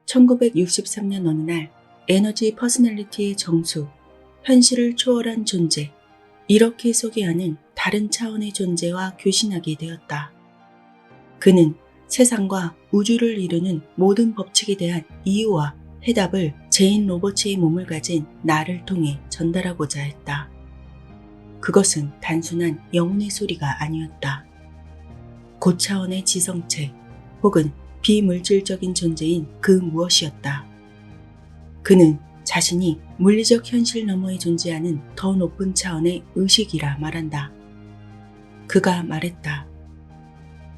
1963년 어느 날 에너지 퍼스널리티의 정수, 현실을 초월한 존재, 이렇게 소개하는 다른 차원의 존재와 교신하게 되었다. 그는 세상과 우주를 이루는 모든 법칙에 대한 이유와 해답을 제인 로버츠의 몸을 가진 나를 통해 전달하고자 했다. 그것은 단순한 영혼의 소리가 아니었다. 고차원의 지성체 혹은 비물질적인 존재인 그 무엇이었다. 그는 자신이 물리적 현실 너머에 존재하는 더 높은 차원의 의식이라 말한다. 그가 말했다.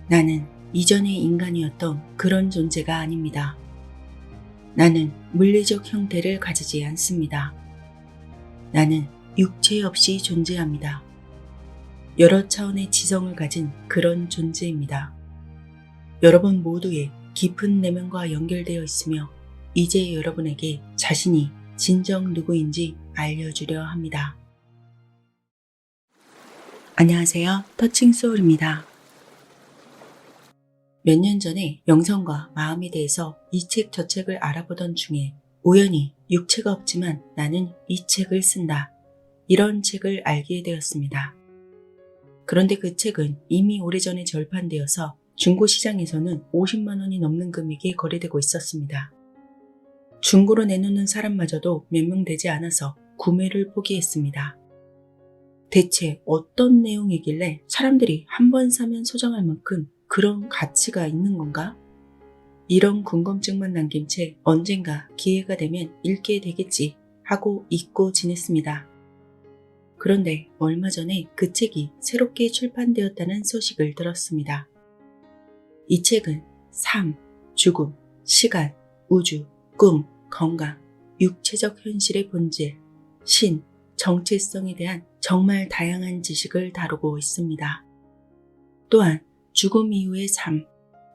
나는 이전의 인간이었던 그런 존재가 아닙니다. 나는 물리적 형태를 가지지 않습니다. 나는 육체 없이 존재합니다. 여러 차원의 지성을 가진 그런 존재입니다. 여러분 모두의 깊은 내면과 연결되어 있으며 이제 여러분에게 자신이 진정 누구인지 알려주려 합니다. 안녕하세요. 터칭소울입니다. 몇 년 전에 영성과 마음에 대해서 이 책 저 책을 알아보던 중에 우연히 육체가 없지만 나는 이 책을 쓴다. 이런 책을 알게 되었습니다. 그런데 그 책은 이미 오래전에 절판되어서 중고시장에서는 50만 원이 넘는 금액에 거래되고 있었습니다. 중고로 내놓는 사람마저도 몇 명 되지 않아서 구매를 포기했습니다. 대체 어떤 내용이길래 사람들이 한 번 사면 소장할 만큼 그런 가치가 있는 건가? 이런 궁금증만 남긴 채 언젠가 기회가 되면 읽게 되겠지 하고 잊고 지냈습니다. 그런데 얼마 전에 그 책이 새롭게 출판되었다는 소식을 들었습니다. 이 책은 삶, 죽음, 시간, 우주, 꿈, 건강, 육체적 현실의 본질, 신, 정체성에 대한 정말 다양한 지식을 다루고 있습니다. 또한 죽음 이후의 삶,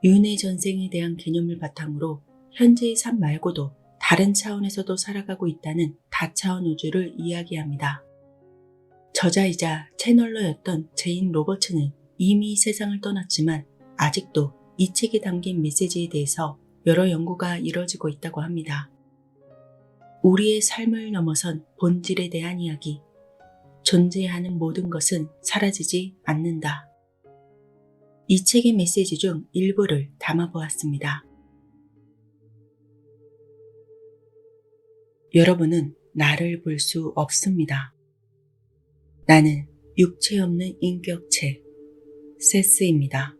윤회 전생에 대한 개념을 바탕으로 현재의 삶 말고도 다른 차원에서도 살아가고 있다는 다차원 우주를 이야기합니다. 저자이자 채널러였던 제인 로버츠는 이미 세상을 떠났지만 아직도 이 책에 담긴 메시지에 대해서 여러 연구가 이뤄지고 있다고 합니다. 우리의 삶을 넘어선 본질에 대한 이야기, 존재하는 모든 것은 사라지지 않는다. 이 책의 메시지 중 일부를 담아보았습니다. 여러분은 나를 볼 수 없습니다. 나는 육체 없는 인격체, 세스입니다.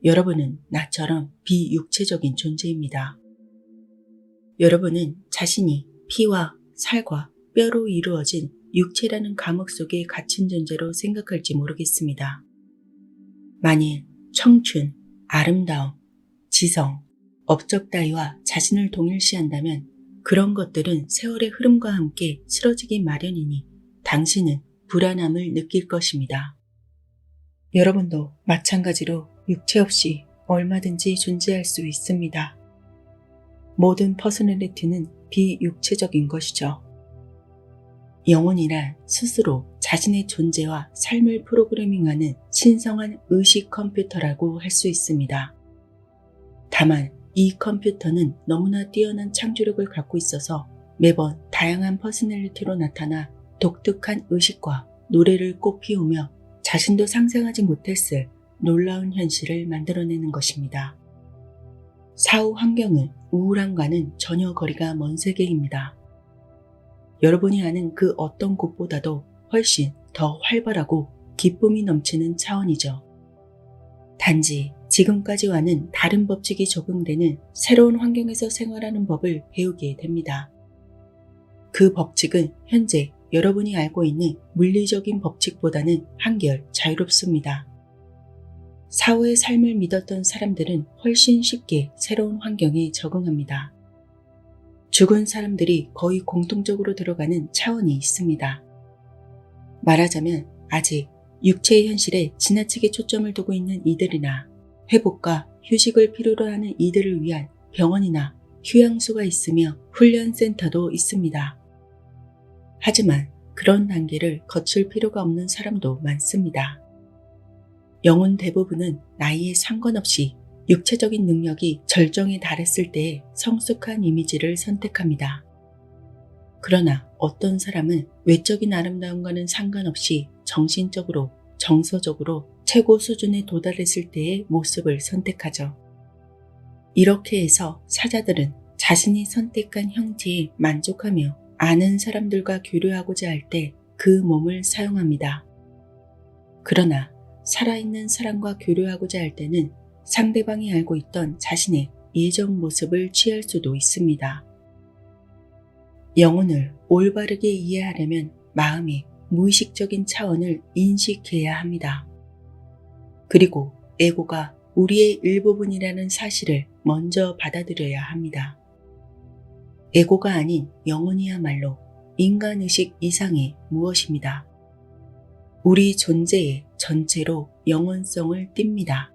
여러분은 나처럼 비육체적인 존재입니다. 여러분은 자신이 피와 살과 뼈로 이루어진 육체라는 감옥 속에 갇힌 존재로 생각할지 모르겠습니다. 만일 청춘, 아름다움, 지성, 업적 따위와 자신을 동일시한다면 그런 것들은 세월의 흐름과 함께 쓰러지기 마련이니 당신은 불안함을 느낄 것입니다. 여러분도 마찬가지로 육체 없이 얼마든지 존재할 수 있습니다. 모든 퍼스널리티는 비육체적인 것이죠. 영혼이란 스스로 자신의 존재와 삶을 프로그래밍하는 신성한 의식 컴퓨터라고 할 수 있습니다. 다만 이 컴퓨터는 너무나 뛰어난 창조력을 갖고 있어서 매번 다양한 퍼스널리티로 나타나 독특한 의식과 노래를 꽃피우며 자신도 상상하지 못했을 놀라운 현실을 만들어내는 것입니다. 사후 환경은 우울함과는 전혀 거리가 먼 세계입니다. 여러분이 아는 그 어떤 곳보다도 훨씬 더 활발하고 기쁨이 넘치는 차원이죠. 단지 지금까지와는 다른 법칙이 적용되는 새로운 환경에서 생활하는 법을 배우게 됩니다. 그 법칙은 현재 여러분이 알고 있는 물리적인 법칙보다는 한결 자유롭습니다. 사후의 삶을 믿었던 사람들은 훨씬 쉽게 새로운 환경에 적응합니다. 죽은 사람들이 거의 공통적으로 들어가는 차원이 있습니다. 말하자면 아직 육체의 현실에 지나치게 초점을 두고 있는 이들이나 회복과 휴식을 필요로 하는 이들을 위한 병원이나 휴양소가 있으며 훈련센터도 있습니다. 하지만 그런 단계를 거칠 필요가 없는 사람도 많습니다. 영혼 대부분은 나이에 상관없이 육체적인 능력이 절정에 달했을 때의 성숙한 이미지를 선택합니다. 그러나 어떤 사람은 외적인 아름다움과는 상관없이 정신적으로, 정서적으로 최고 수준에 도달했을 때의 모습을 선택하죠. 이렇게 해서 사자들은 자신이 선택한 형태에 만족하며 아는 사람들과 교류하고자 할 때 그 몸을 사용합니다. 그러나 살아있는 사람과 교류하고자 할 때는 상대방이 알고 있던 자신의 예전 모습을 취할 수도 있습니다. 영혼을 올바르게 이해하려면 마음의 무의식적인 차원을 인식해야 합니다. 그리고 에고가 우리의 일부분이라는 사실을 먼저 받아들여야 합니다. 에고가 아닌 영혼이야말로 인간의식 이상의 무엇입니다. 우리 존재의 전체로 영혼성을 띱니다.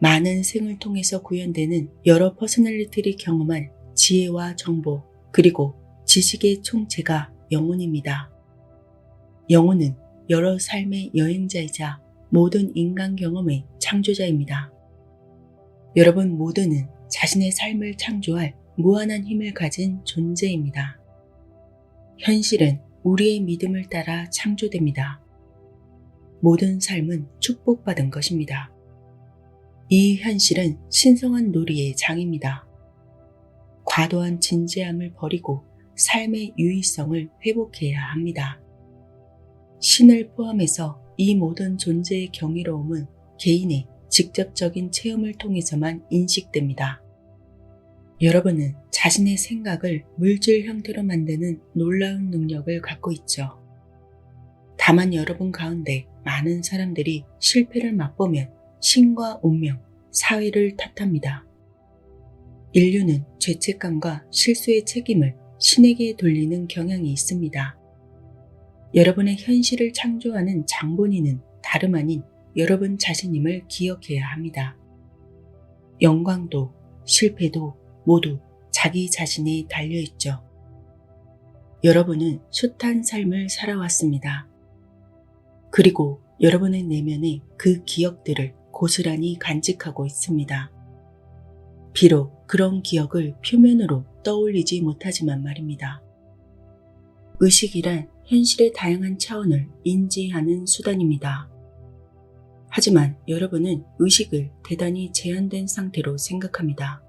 많은 생을 통해서 구현되는 여러 퍼스널리티를 경험한 지혜와 정보, 그리고 지식의 총체가 영혼입니다. 영혼은 여러 삶의 여행자이자 모든 인간 경험의 창조자입니다. 여러분 모두는 자신의 삶을 창조할 무한한 힘을 가진 존재입니다. 현실은 우리의 믿음을 따라 창조됩니다. 모든 삶은 축복받은 것입니다. 이 현실은 신성한 놀이의 장입니다. 과도한 진지함을 버리고 삶의 유의성을 회복해야 합니다. 신을 포함해서 이 모든 존재의 경이로움은 개인의 직접적인 체험을 통해서만 인식됩니다. 여러분은 자신의 생각을 물질 형태로 만드는 놀라운 능력을 갖고 있죠. 다만 여러분 가운데 많은 사람들이 실패를 맛보면 신과 운명, 사회를 탓합니다. 인류는 죄책감과 실수의 책임을 신에게 돌리는 경향이 있습니다. 여러분의 현실을 창조하는 장본인은 다름 아닌 여러분 자신임을 기억해야 합니다. 영광도 실패도 모두 자기 자신에 달려있죠. 여러분은 숱한 삶을 살아왔습니다. 그리고 여러분의 내면에 그 기억들을 고스란히 간직하고 있습니다. 비록 그런 기억을 표면으로 떠올리지 못하지만 말입니다. 의식이란 현실의 다양한 차원을 인지하는 수단입니다. 하지만 여러분은 의식을 대단히 제한된 상태로 생각합니다.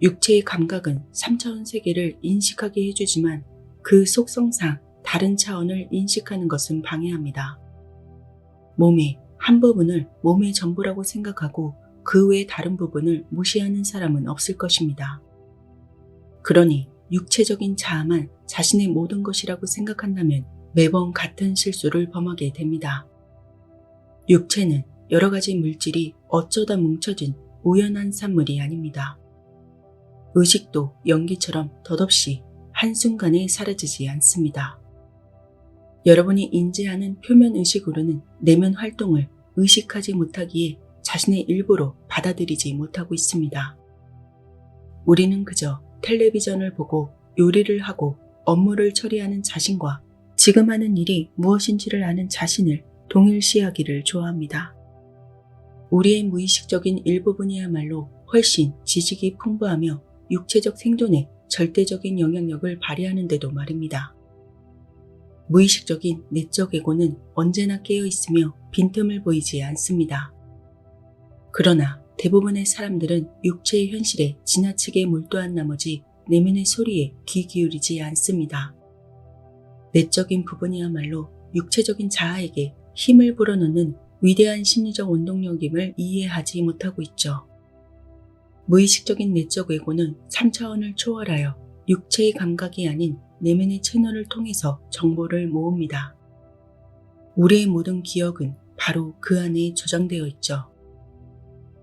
육체의 감각은 3차원 세계를 인식하게 해주지만 그 속성상 다른 차원을 인식하는 것은 방해합니다. 몸의 한 부분을 몸의 전부라고 생각하고 그 외의 다른 부분을 무시하는 사람은 없을 것입니다. 그러니 육체적인 자아만 자신의 모든 것이라고 생각한다면 매번 같은 실수를 범하게 됩니다. 육체는 여러 가지 물질이 어쩌다 뭉쳐진 우연한 산물이 아닙니다. 의식도 연기처럼 덧없이 한순간에 사라지지 않습니다. 여러분이 인지하는 표면 의식으로는 내면 활동을 의식하지 못하기에 자신의 일부로 받아들이지 못하고 있습니다. 우리는 그저 텔레비전을 보고 요리를 하고 업무를 처리하는 자신과 지금 하는 일이 무엇인지를 아는 자신을 동일시하기를 좋아합니다. 우리의 무의식적인 일부분이야말로 훨씬 지식이 풍부하며 육체적 생존에 절대적인 영향력을 발휘하는데도 말입니다. 무의식적인 내적 에고는 언제나 깨어있으며 빈틈을 보이지 않습니다. 그러나 대부분의 사람들은 육체의 현실에 지나치게 몰두한 나머지 내면의 소리에 귀 기울이지 않습니다. 내적인 부분이야말로 육체적인 자아에게 힘을 불어넣는 위대한 심리적 원동력임을 이해하지 못하고 있죠. 무의식적인 내적 에고는 3차원을 초월하여 육체의 감각이 아닌 내면의 채널을 통해서 정보를 모읍니다. 우리의 모든 기억은 바로 그 안에 저장되어 있죠.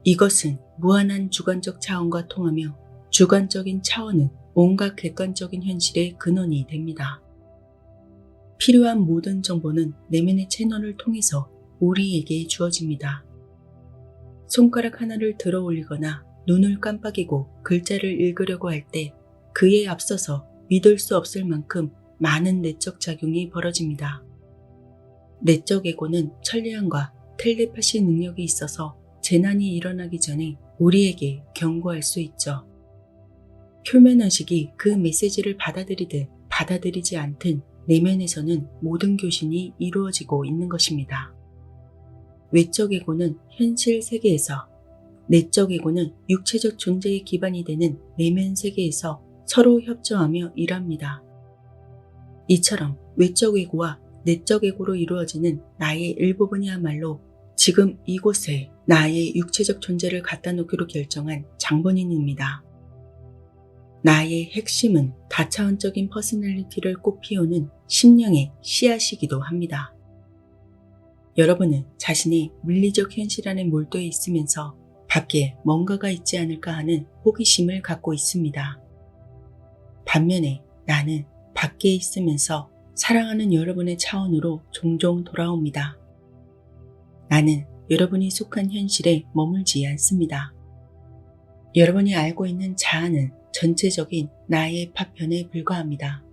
이것은 무한한 주관적 차원과 통하며 주관적인 차원은 온갖 객관적인 현실의 근원이 됩니다. 필요한 모든 정보는 내면의 채널을 통해서 우리에게 주어집니다. 손가락 하나를 들어 올리거나 눈을 깜빡이고 글자를 읽으려고 할 때 그에 앞서서 믿을 수 없을 만큼 많은 내적 작용이 벌어집니다. 내적 에고는 천리안과 텔레파시 능력이 있어서 재난이 일어나기 전에 우리에게 경고할 수 있죠. 표면의식이 그 메시지를 받아들이든 받아들이지 않든 내면에서는 모든 교신이 이루어지고 있는 것입니다. 외적 에고는 현실 세계에서, 내적 에고는 육체적 존재의 기반이 되는 내면 세계에서 서로 협조하며 일합니다. 이처럼 외적 에고와 내적 에고로 이루어지는 나의 일부분이야말로 지금 이곳에 나의 육체적 존재를 갖다 놓기로 결정한 장본인입니다. 나의 핵심은 다차원적인 퍼스널리티를 꽃피우는 심령의 씨앗이기도 합니다. 여러분은 자신의 물리적 현실 안에 몰두해 있으면서 밖에 뭔가가 있지 않을까 하는 호기심을 갖고 있습니다. 반면에 나는 밖에 있으면서 사랑하는 여러분의 차원으로 종종 돌아옵니다. 나는 여러분이 속한 현실에 머물지 않습니다. 여러분이 알고 있는 자아는 전체적인 나의 파편에 불과합니다.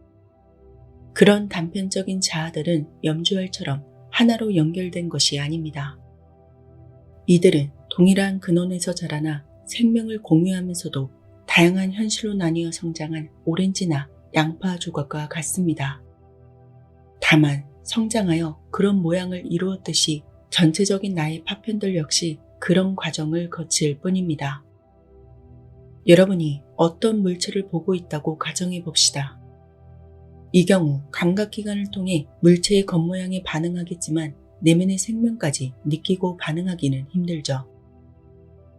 그런 단편적인 자아들은 염주알처럼 하나로 연결된 것이 아닙니다. 이들은 동일한 근원에서 자라나 생명을 공유하면서도 다양한 현실로 나뉘어 성장한 오렌지나 양파 조각과 같습니다. 다만 성장하여 그런 모양을 이루었듯이 전체적인 나의 파편들 역시 그런 과정을 거칠 뿐입니다. 여러분이 어떤 물체를 보고 있다고 가정해 봅시다. 이 경우 감각기관을 통해 물체의 겉모양에 반응하겠지만 내면의 생명까지 느끼고 반응하기는 힘들죠.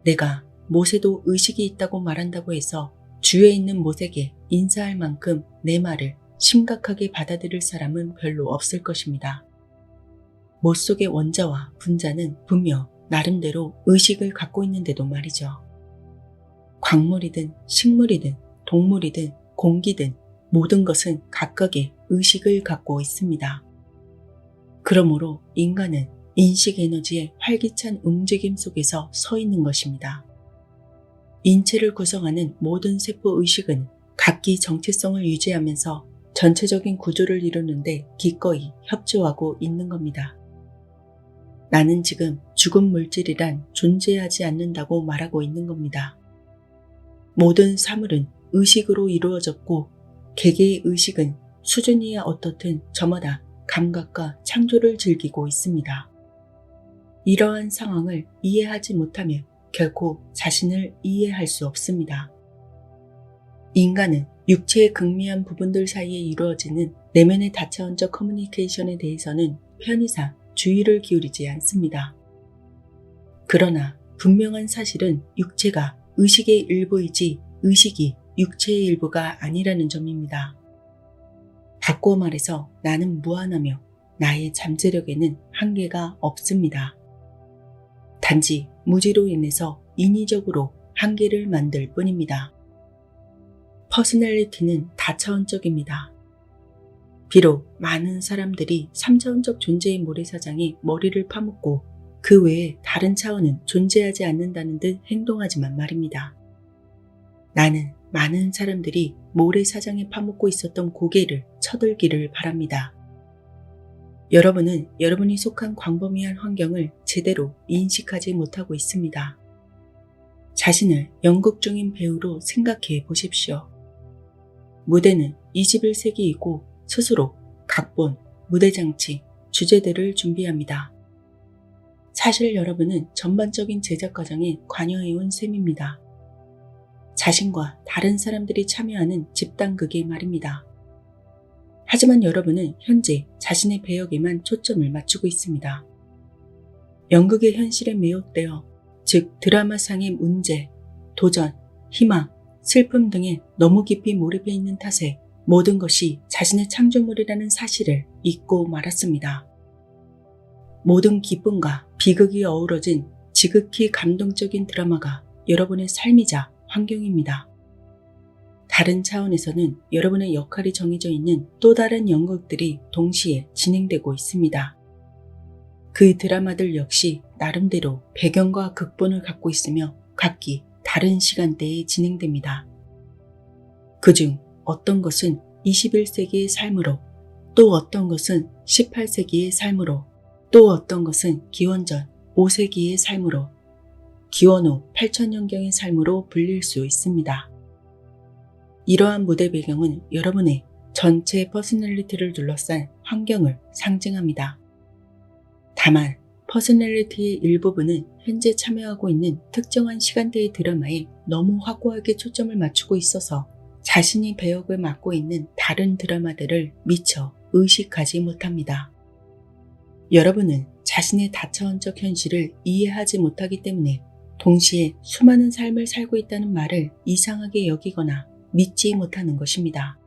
내가 못에도 의식이 있다고 말한다고 해서 주위에 있는 못에게 인사할 만큼 내 말을 심각하게 받아들일 사람은 별로 없을 것입니다. 못 속의 원자와 분자는 분명 나름대로 의식을 갖고 있는데도 말이죠. 광물이든 식물이든 동물이든 공기든 모든 것은 각각의 의식을 갖고 있습니다. 그러므로 인간은 인식 에너지의 활기찬 움직임 속에서 서 있는 것입니다. 인체를 구성하는 모든 세포 의식은 각기 정체성을 유지하면서 전체적인 구조를 이루는데 기꺼이 협조하고 있는 겁니다. 나는 지금 죽은 물질이란 존재하지 않는다고 말하고 있는 겁니다. 모든 사물은 의식으로 이루어졌고 개개의 의식은 수준이야 어떻든 저마다 감각과 창조를 즐기고 있습니다. 이러한 상황을 이해하지 못하면 결코 자신을 이해할 수 없습니다. 인간은 육체의 극미한 부분들 사이에 이루어지는 내면의 다차원적 커뮤니케이션에 대해서는 편의상 주의를 기울이지 않습니다. 그러나 분명한 사실은 육체가 의식의 일부이지 의식이 육체의 일부가 아니라는 점입니다. 바꾸어 말해서 나는 무한하며 나의 잠재력에는 한계가 없습니다. 단지 무지로 인해서 인위적으로 한계를 만들 뿐입니다. 퍼스널리티는 다차원적입니다. 비록 많은 사람들이 3차원적 존재의 모래사장에 머리를 파묻고 그 외에 다른 차원은 존재하지 않는다는 듯 행동하지만 말입니다. 나는 많은 사람들이 모래사장에 파묻고 있었던 고개를 쳐들기를 바랍니다. 여러분은 여러분이 속한 광범위한 환경을 제대로 인식하지 못하고 있습니다. 자신을 연극 중인 배우로 생각해 보십시오. 무대는 21세기이고 스스로 각본, 무대장치, 주제들을 준비합니다. 사실 여러분은 전반적인 제작 과정에 관여해온 셈입니다. 자신과 다른 사람들이 참여하는 집단극의 말입니다. 하지만 여러분은 현재 자신의 배역에만 초점을 맞추고 있습니다. 연극의 현실에 매혹되어, 즉 드라마상의 문제, 도전, 희망, 슬픔 등에 너무 깊이 몰입해 있는 탓에 모든 것이 자신의 창조물이라는 사실을 잊고 말았습니다. 모든 기쁨과 비극이 어우러진 지극히 감동적인 드라마가 여러분의 삶이자 환경입니다. 다른 차원에서는 여러분의 역할이 정해져 있는 또 다른 연극들이 동시에 진행되고 있습니다. 그 드라마들 역시 나름대로 배경과 극본을 갖고 있으며 각기 다른 시간대에 진행됩니다. 그중 어떤 것은 21세기의 삶으로, 또 어떤 것은 18세기의 삶으로, 또 어떤 것은 기원전 5세기의 삶으로, 기원 후 8천년경의 삶으로 불릴 수 있습니다. 이러한 무대 배경은 여러분의 전체 퍼스널리티를 둘러싼 환경을 상징합니다. 다만 퍼스널리티의 일부분은 현재 참여하고 있는 특정한 시간대의 드라마에 너무 확고하게 초점을 맞추고 있어서 자신이 배역을 맡고 있는 다른 드라마들을 미처 의식하지 못합니다. 여러분은 자신의 다차원적 현실을 이해하지 못하기 때문에 동시에 수많은 삶을 살고 있다는 말을 이상하게 여기거나 믿지 못하는 것입니다.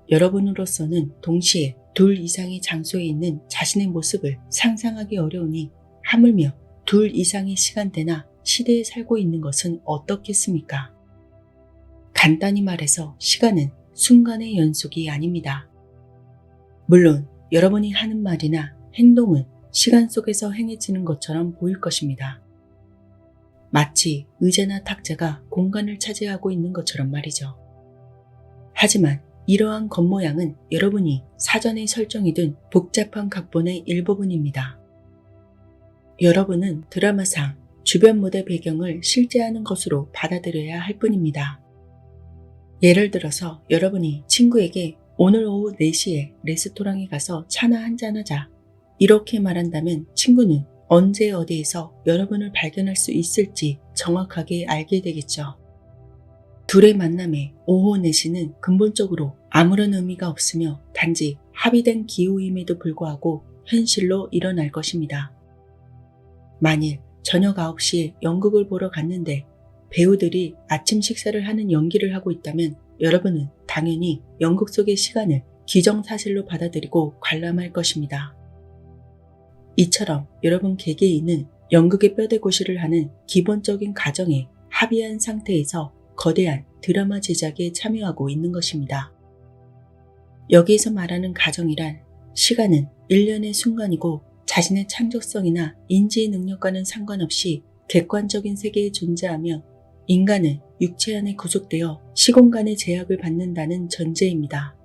여러분으로서는 동시에 둘 이상의 장소에 있는 자신의 모습을 상상하기 어려우니 하물며 둘 이상의 시간대나 시대에 살고 있는 것은 어떻겠습니까? 간단히 말해서 시간은 순간의 연속이 아닙니다. 물론 여러분이 하는 말이나 행동은 시간 속에서 행해지는 것처럼 보일 것입니다. 마치 의자나 탁자가 공간을 차지하고 있는 것처럼 말이죠. 하지만 이러한 겉모양은 여러분이 사전에 설정해둔 복잡한 각본의 일부분입니다. 여러분은 드라마상 주변 무대 배경을 실제하는 것으로 받아들여야 할 뿐입니다. 예를 들어서 여러분이 친구에게 오늘 오후 4시에 레스토랑에 가서 차나 한잔하자 이렇게 말한다면 친구는 언제 어디에서 여러분을 발견할 수 있을지 정확하게 알게 되겠죠. 둘의 만남에 오후 4시는 근본적으로 아무런 의미가 없으며 단지 합의된 기호임에도 불구하고 현실로 일어날 것입니다. 만일 저녁 9시에 연극을 보러 갔는데 배우들이 아침 식사를 하는 연기를 하고 있다면 여러분은 당연히 연극 속의 시간을 기정사실로 받아들이고 관람할 것입니다. 이처럼 여러분 개개인은 연극의 뼈대고시를 하는 기본적인 가정에 합의한 상태에서 거대한 드라마 제작에 참여하고 있는 것입니다. 여기에서 말하는 가정이란 시간은 일련의 순간이고 자신의 창조성이나 인지 능력과는 상관없이 객관적인 세계에 존재하며 인간은 육체 안에 구속되어 시공간의 제약을 받는다는 전제입니다.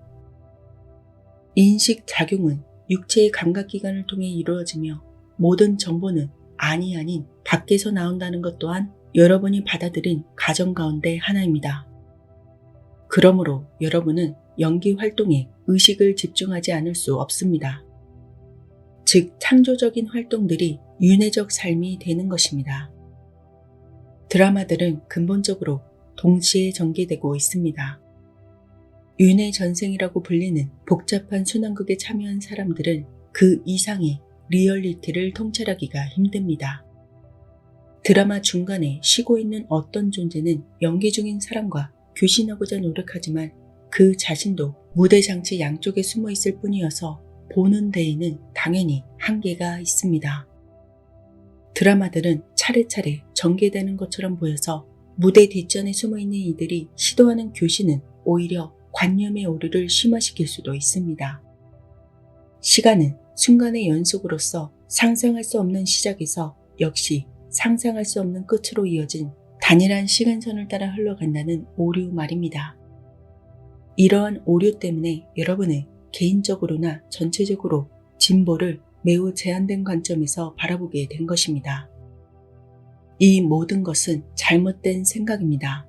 인식 작용은 육체의 감각기관을 통해 이루어지며 모든 정보는 안이 아닌 밖에서 나온다는 것 또한 여러분이 받아들인 가정 가운데 하나입니다. 그러므로 여러분은 연기 활동에 의식을 집중하지 않을 수 없습니다. 즉 창조적인 활동들이 윤회적 삶이 되는 것입니다. 드라마들은 근본적으로 동시에 전개되고 있습니다. 윤회 전생이라고 불리는 복잡한 순환극에 참여한 사람들은 그 이상의 리얼리티를 통찰하기가 힘듭니다. 드라마 중간에 쉬고 있는 어떤 존재는 연기 중인 사람과 교신하고자 노력하지만 그 자신도 무대 장치 양쪽에 숨어 있을 뿐이어서 보는 데에는 당연히 한계가 있습니다. 드라마들은 차례차례 전개되는 것처럼 보여서 무대 뒷전에 숨어있는 이들이 시도하는 교신은 오히려 관념의 오류를 심화시킬 수도 있습니다. 시간은 순간의 연속으로서 상상할 수 없는 시작에서 역시 상상할 수 없는 끝으로 이어진 단일한 시간선을 따라 흘러간다는 오류 말입니다. 이러한 오류 때문에 여러분은 개인적으로나 전체적으로 진보를 매우 제한된 관점에서 바라보게 된 것입니다. 이 모든 것은 잘못된 생각입니다.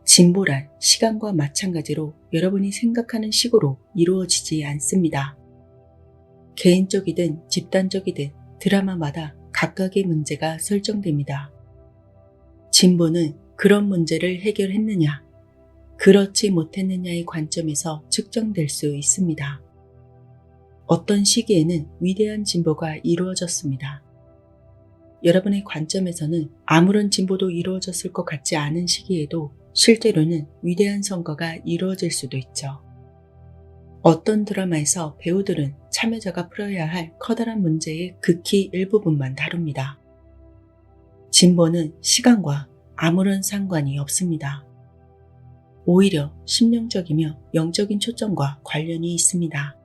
진보란 시간과 마찬가지로 여러분이 생각하는 식으로 이루어지지 않습니다. 개인적이든 집단적이든 드라마마다 각각의 문제가 설정됩니다. 진보는 그런 문제를 해결했느냐, 그렇지 못했느냐의 관점에서 측정될 수 있습니다. 어떤 시기에는 위대한 진보가 이루어졌습니다. 여러분의 관점에서는 아무런 진보도 이루어졌을 것 같지 않은 시기에도 실제로는 위대한 성과가 이루어질 수도 있죠. 어떤 드라마에서 배우들은 참여자가 풀어야 할 커다란 문제의 극히 일부분만 다룹니다. 진보는 시간과 아무런 상관이 없습니다. 오히려 심령적이며 영적인 초점과 관련이 있습니다.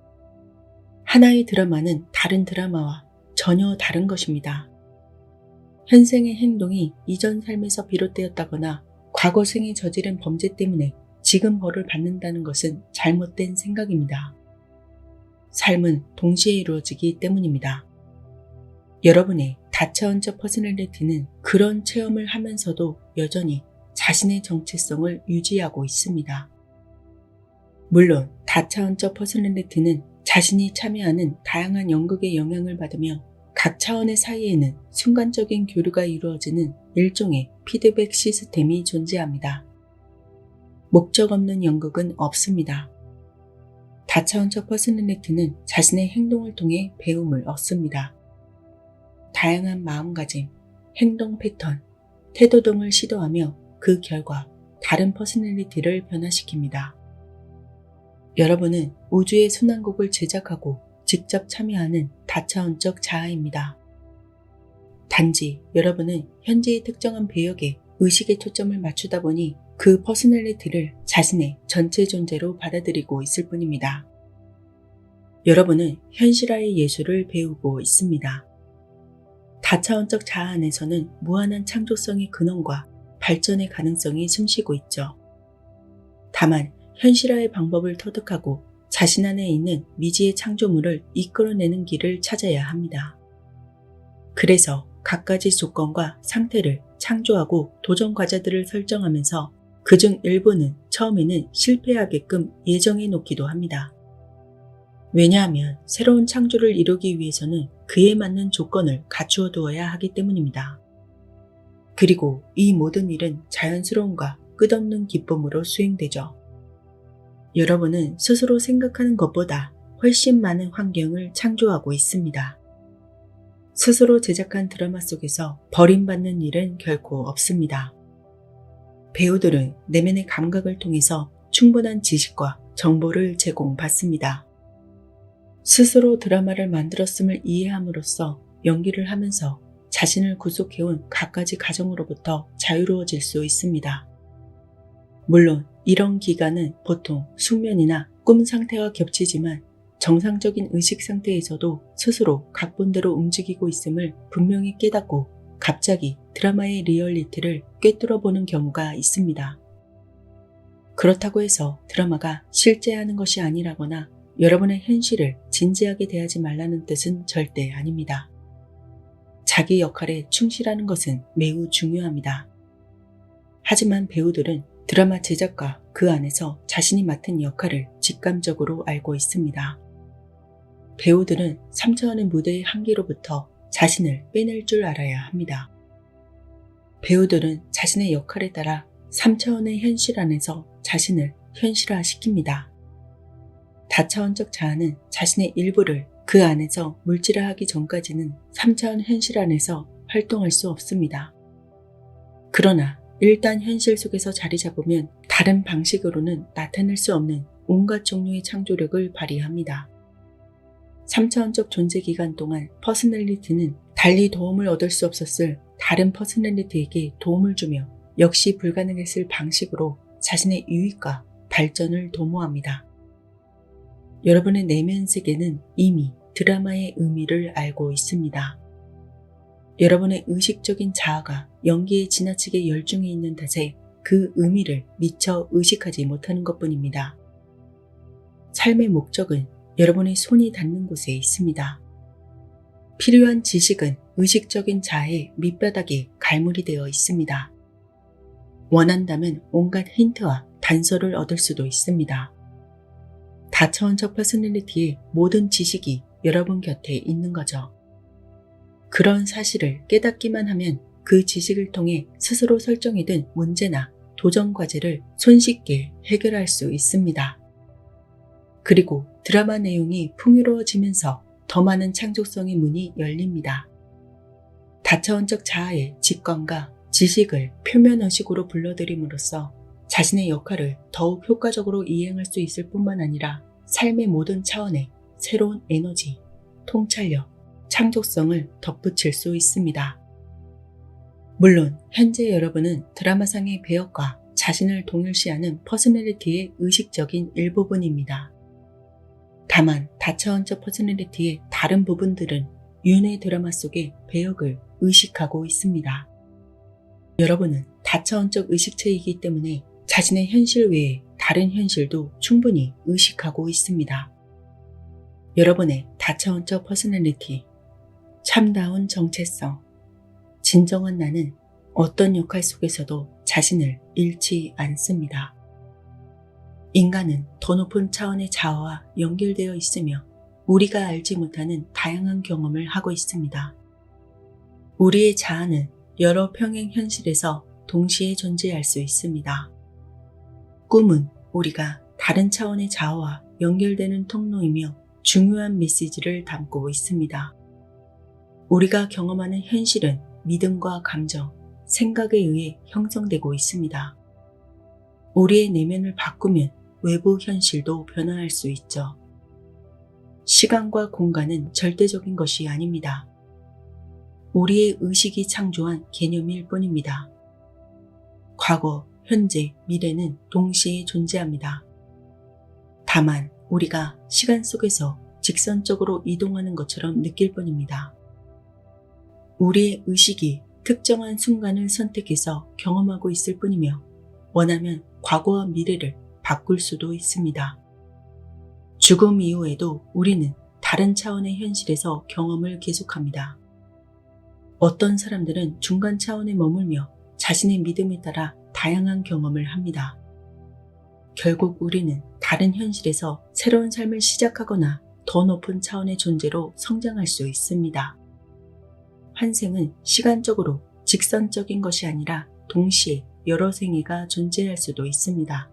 하나의 드라마는 다른 드라마와 전혀 다른 것입니다. 현생의 행동이 이전 삶에서 비롯되었다거나 과거 생에 저지른 범죄 때문에 지금 벌을 받는다는 것은 잘못된 생각입니다. 삶은 동시에 이루어지기 때문입니다. 여러분의 다차원적 퍼스널리티는 그런 체험을 하면서도 여전히 자신의 정체성을 유지하고 있습니다. 물론 다차원적 퍼스널리티는 자신이 참여하는 다양한 연극에 영향을 받으며 각 차원의 사이에는 순간적인 교류가 이루어지는 일종의 피드백 시스템이 존재합니다. 목적 없는 연극은 없습니다. 다차원적 퍼스널리티는 자신의 행동을 통해 배움을 얻습니다. 다양한 마음가짐, 행동 패턴, 태도 등을 시도하며 그 결과 다른 퍼스널리티를 변화시킵니다. 여러분은 우주의 순환곡을 제작하고 직접 참여하는 다차원적 자아입니다. 단지 여러분은 현재의 특정한 배역에 의식의 초점을 맞추다 보니 그 퍼스널리티를 자신의 전체 존재로 받아들이고 있을 뿐입니다. 여러분은 현실화의 예술을 배우고 있습니다. 다차원적 자아 안에서는 무한한 창조성의 근원과 발전의 가능성이 숨쉬고 있죠. 다만 현실화의 방법을 터득하고 자신 안에 있는 미지의 창조물을 이끌어내는 길을 찾아야 합니다. 그래서 갖가지 조건과 상태를 창조하고 도전 과제들을 설정하면서 그중 일부는 처음에는 실패하게끔 예정해 놓기도 합니다. 왜냐하면 새로운 창조를 이루기 위해서는 그에 맞는 조건을 갖추어 두어야 하기 때문입니다. 그리고 이 모든 일은 자연스러움과 끝없는 기쁨으로 수행되죠. 여러분은 스스로 생각하는 것보다 훨씬 많은 환경을 창조하고 있습니다. 스스로 제작한 드라마 속에서 버림받는 일은 결코 없습니다. 배우들은 내면의 감각을 통해서 충분한 지식과 정보를 제공받습니다. 스스로 드라마를 만들었음을 이해함으로써 연기를 하면서 자신을 구속해온 갖가지 가정으로부터 자유로워질 수 있습니다. 물론 이런 기간은 보통 숙면이나 꿈 상태와 겹치지만 정상적인 의식 상태에서도 스스로 각본대로 움직이고 있음을 분명히 깨닫고 갑자기 드라마의 리얼리티를 꿰뚫어보는 경우가 있습니다. 그렇다고 해서 드라마가 실제하는 것이 아니라거나 여러분의 현실을 진지하게 대하지 말라는 뜻은 절대 아닙니다. 자기 역할에 충실하는 것은 매우 중요합니다. 하지만 배우들은 드라마 제작과 그 안에서 자신이 맡은 역할을 직감적으로 알고 있습니다. 배우들은 3차원의 무대의 한계로부터 자신을 빼낼 줄 알아야 합니다. 배우들은 자신의 역할에 따라 3차원의 현실 안에서 자신을 현실화시킵니다. 다차원적 자아는 자신의 일부를 그 안에서 물질화하기 전까지는 3차원 현실 안에서 활동할 수 없습니다. 그러나 일단 현실 속에서 자리 잡으면 다른 방식으로는 나타낼 수 없는 온갖 종류의 창조력을 발휘합니다. 3차원적 존재 기간 동안 퍼스널리티는 달리 도움을 얻을 수 없었을 다른 퍼스널리티에게 도움을 주며 역시 불가능했을 방식으로 자신의 유익과 발전을 도모합니다. 여러분의 내면 세계는 이미 드라마의 의미를 알고 있습니다. 여러분의 의식적인 자아가 연기에 지나치게 열중해 있는 탓에 그 의미를 미처 의식하지 못하는 것뿐입니다. 삶의 목적은 여러분의 손이 닿는 곳에 있습니다. 필요한 지식은 의식적인 자아의 밑바닥에 갈무리 되어 있습니다. 원한다면 온갖 힌트와 단서를 얻을 수도 있습니다. 다차원적 퍼스널리티의 모든 지식이 여러분 곁에 있는 거죠. 그런 사실을 깨닫기만 하면 그 지식을 통해 스스로 설정해둔 문제나 도전 과제를 손쉽게 해결할 수 있습니다. 그리고 드라마 내용이 풍요로워지면서 더 많은 창조성의 문이 열립니다. 다차원적 자아의 직관과 지식을 표면의식으로 불러들임으로써 자신의 역할을 더욱 효과적으로 이행할 수 있을 뿐만 아니라 삶의 모든 차원에 새로운 에너지, 통찰력, 창조성을 덧붙일 수 있습니다. 물론 현재 여러분은 드라마상의 배역과 자신을 동일시하는 퍼스널리티의 의식적인 일부분입니다. 다만 다차원적 퍼스널리티의 다른 부분들은 윤회 드라마 속의 배역을 의식하고 있습니다. 여러분은 다차원적 의식체이기 때문에 자신의 현실 외에 다른 현실도 충분히 의식하고 있습니다. 여러분의 다차원적 퍼스널리티, 참다운 정체성. 진정한 나는 어떤 역할 속에서도 자신을 잃지 않습니다. 인간은 더 높은 차원의 자아와 연결되어 있으며 우리가 알지 못하는 다양한 경험을 하고 있습니다. 우리의 자아는 여러 평행 현실에서 동시에 존재할 수 있습니다. 꿈은 우리가 다른 차원의 자아와 연결되는 통로이며 중요한 메시지를 담고 있습니다. 우리가 경험하는 현실은 믿음과 감정, 생각에 의해 형성되고 있습니다. 우리의 내면을 바꾸면 외부 현실도 변화할 수 있죠. 시간과 공간은 절대적인 것이 아닙니다. 우리의 의식이 창조한 개념일 뿐입니다. 과거, 현재, 미래는 동시에 존재합니다. 다만 우리가 시간 속에서 직선적으로 이동하는 것처럼 느낄 뿐입니다. 우리의 의식이 특정한 순간을 선택해서 경험하고 있을 뿐이며 원하면 과거와 미래를 바꿀 수도 있습니다. 죽음 이후에도 우리는 다른 차원의 현실에서 경험을 계속합니다. 어떤 사람들은 중간 차원에 머물며 자신의 믿음에 따라 다양한 경험을 합니다. 결국 우리는 다른 현실에서 새로운 삶을 시작하거나 더 높은 차원의 존재로 성장할 수 있습니다. 환생은 시간적으로 직선적인 것이 아니라 동시에 여러 생애가 존재할 수도 있습니다.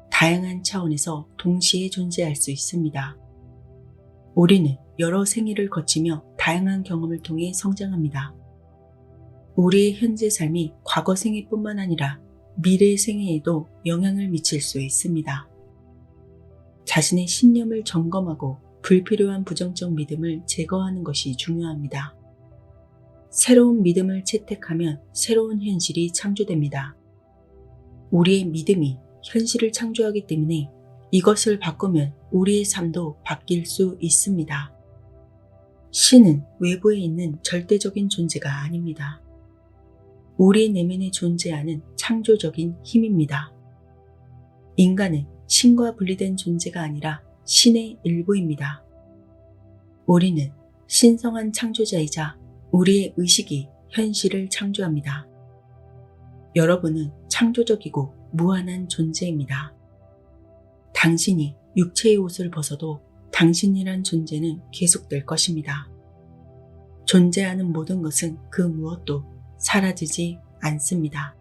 다양한 차원에서 동시에 존재할 수 있습니다. 우리는 여러 생애를 거치며 다양한 경험을 통해 성장합니다. 우리의 현재 삶이 과거 생애뿐만 아니라 미래 생애에도 영향을 미칠 수 있습니다. 자신의 신념을 점검하고 불필요한 부정적 믿음을 제거하는 것이 중요합니다. 새로운 믿음을 채택하면 새로운 현실이 창조됩니다. 우리의 믿음이 현실을 창조하기 때문에 이것을 바꾸면 우리의 삶도 바뀔 수 있습니다. 신은 외부에 있는 절대적인 존재가 아닙니다. 우리 내면에 존재하는 창조적인 힘입니다. 인간은 신과 분리된 존재가 아니라 신의 일부입니다. 우리는 신성한 창조자이자 우리의 의식이 현실을 창조합니다. 여러분은 창조적이고 무한한 존재입니다. 당신이 육체의 옷을 벗어도 당신이란 존재는 계속될 것입니다. 존재하는 모든 것은 그 무엇도 사라지지 않습니다.